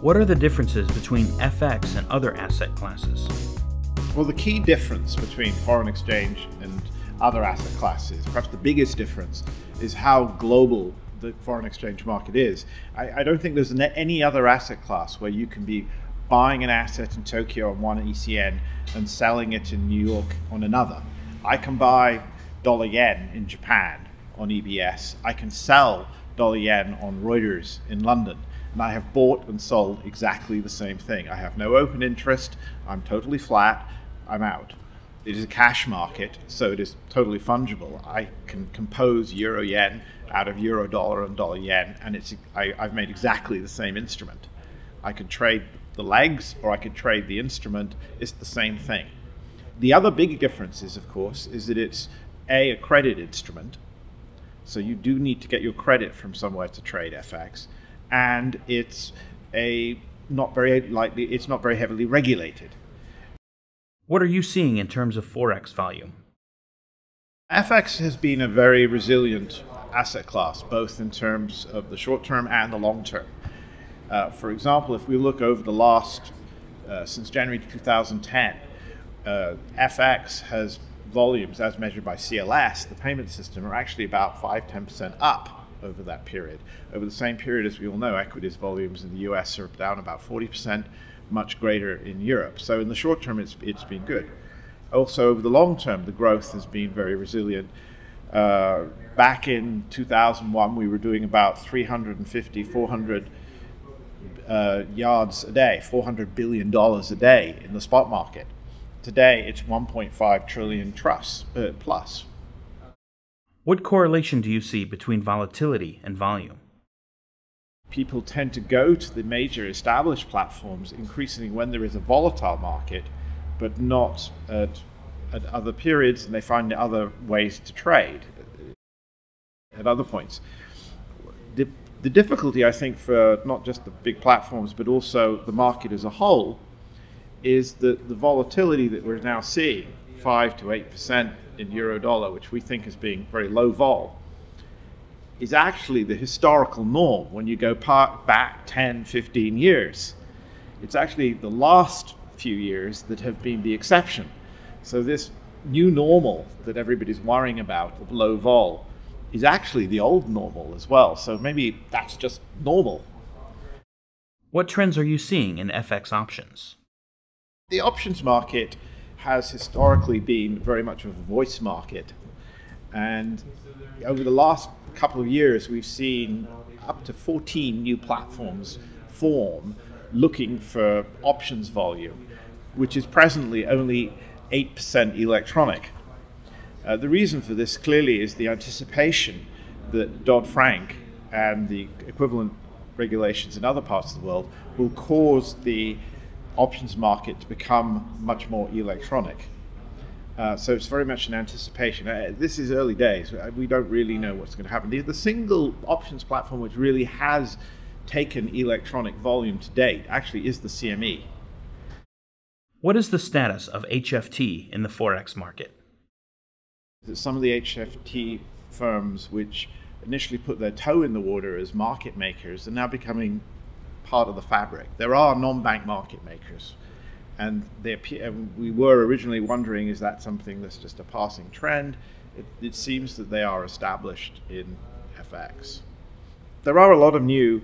What are the differences between FX and other asset classes? Well, the key difference between foreign exchange and other asset classes, perhaps the biggest difference, is how global the foreign exchange market is. I don't think there's any other asset class where you can be buying an asset in Tokyo on one ECN and selling it in New York on another. I can buy dollar yen in Japan on EBS. I can sell dollar yen on Reuters in London. And I have bought and sold exactly the same thing. I have no open interest. I'm totally flat. I'm out. It is a cash market, so it is totally fungible. I can compose euro yen out of euro dollar and dollar yen, and I've made exactly the same instrument. I could trade the legs or I could trade the instrument. It's the same thing. The other big difference is, of course, is that it's a credit instrument. So you do need to get your credit from somewhere to trade FX, and it's not very heavily regulated. What are you seeing in terms of forex volume? FX has been a very resilient asset class, both in terms of the short term and the long term. For example, if we look over the last, since January 2010, FX has volumes as measured by CLS, the payment system, are actually about 5–10% up over that period. Over the same period, as we all know, equities volumes in the US are down about 40%, much greater in Europe. So in the short term, it's been good. Also, over the long term, the growth has been very resilient. Back in 2001, we were doing about 350, 400 yards a day, $400 billion a day in the spot market. Today, it's 1.5 trillion plus. What correlation do you see between volatility and volume? People tend to go to the major established platforms increasingly when there is a volatile market, but not at other periods, and they find other ways to trade at other points. The difficulty, I think, for not just the big platforms, but also the market as a whole, is that the volatility that we're now seeing, 5 to 8% in euro dollar, which we think as being very low vol, is actually the historical norm when you go back 10, 15 years. It's actually the last few years that have been the exception. So this new normal that everybody's worrying about, of low vol, is actually the old normal as well. So maybe that's just normal. What trends are you seeing in FX options? The options market has historically been very much of a voice market. And over the last couple of years, we've seen up to 14 new platforms form looking for options volume, which is presently only 8% electronic. The reason for this clearly is the anticipation that Dodd-Frank and the equivalent regulations in other parts of the world will cause the options market to become much more electronic. So it's very much an anticipation. This is early days. We don't really know what's going to happen. The single options platform which really has taken electronic volume to date actually is the CME. What is the status of HFT in the forex market? Some of the HFT firms which initially put their toe in the water as market makers are now becoming part of the fabric. There are non-bank market makers, and we were originally wondering, is that something that's just a passing trend? It seems that they are established in FX. There are a lot of new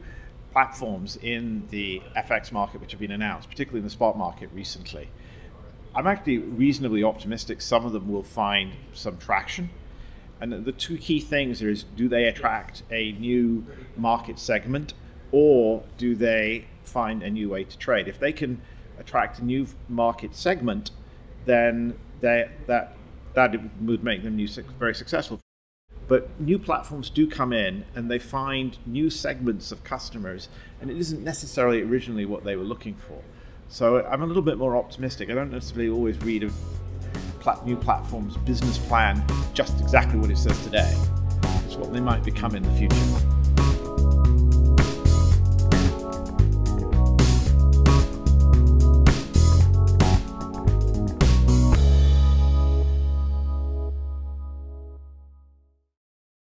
platforms in the FX market which have been announced, particularly in the spot market recently. I'm actually reasonably optimistic some of them will find some traction. And the two key things is, do they attract a new market segment, or do they find a new way to trade? If they can attract a new market segment, then that would make them very successful. But new platforms do come in and they find new segments of customers, and it isn't necessarily originally what they were looking for. So I'm a little bit more optimistic. I don't necessarily always read a new platform's business plan just exactly what it says today. It's what they might become in the future.